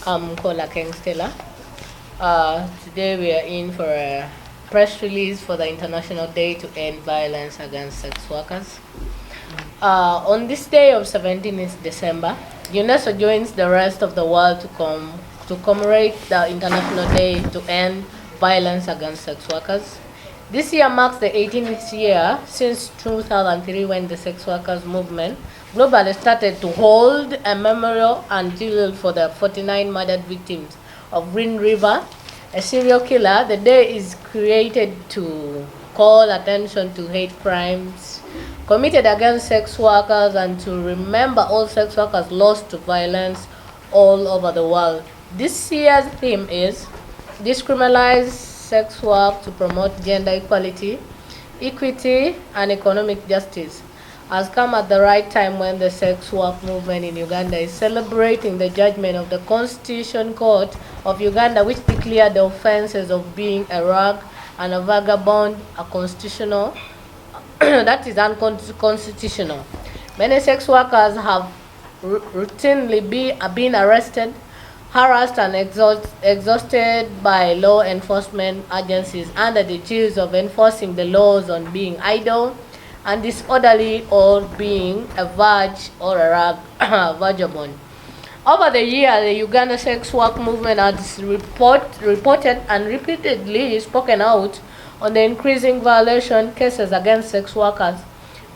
I'm Kola Kengstella. Today we are in for a press release for the International Day to End Violence Against Sex Workers. On this day of 17th December, UNESO joins the rest of the world to commemorate the International Day to End Violence Against Sex Workers. This year marks the 18th year since 2003 when the sex workers movement globally started to hold a memorial and drill for the 49 murdered victims of Green River, a serial killer. The day is created to call attention to hate crimes committed against sex workers and to remember all sex workers lost to violence all over the world. This year's theme is Decriminalize Sex Work to Promote Gender Equality, Equity, and Economic Justice. Has come at the right time when the sex work movement in Uganda is celebrating the judgment of the Constitution Court of Uganda, which declared the offenses of being a rag and a vagabond unconstitutional. That is unconstitutional. Many sex workers have routinely been arrested, harassed, and exhausted by law enforcement agencies under the guise of enforcing the laws on being idle and disorderly or being a vag or a vagabond. Over the year, the Uganda sex work movement has reported and repeatedly spoken out on the increasing violation cases against sex workers,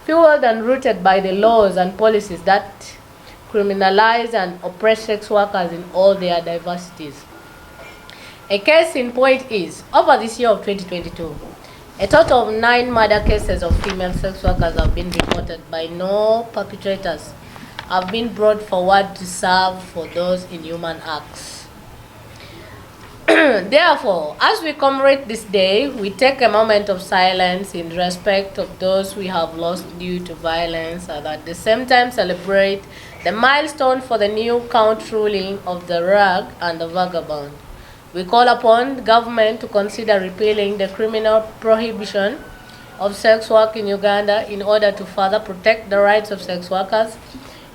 fueled and rooted by the laws and policies that criminalize and oppress sex workers in all their diversities. A case in point is, over this year of 2022, a total of 9 murder cases of female sex workers have been reported by no perpetrators have been brought forward to serve for those inhuman acts. Therefore, as we commemorate this day, we take a moment of silence in respect of those we have lost due to violence and at the same time celebrate the milestone for the new count ruling of the rag and the vagabond. We call upon the government to consider repealing the criminal prohibition of sex work in Uganda in order to further protect the rights of sex workers,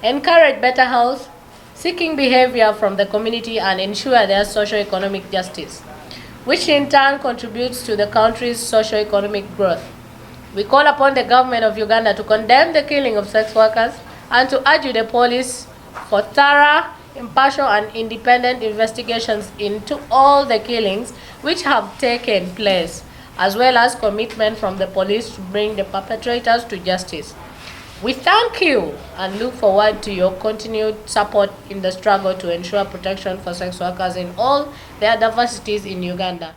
encourage better health, seeking behavior from the community, and ensure their socio-economic justice, which in turn contributes to the country's socio-economic growth. We call upon the government of Uganda to condemn the killing of sex workers and to urge the police for thorough, impartial, and independent investigations into all the killings which have taken place, as well as commitment from the police to bring the perpetrators to justice. We thank you and look forward to your continued support in the struggle to ensure protection for sex workers in all their diversities in Uganda.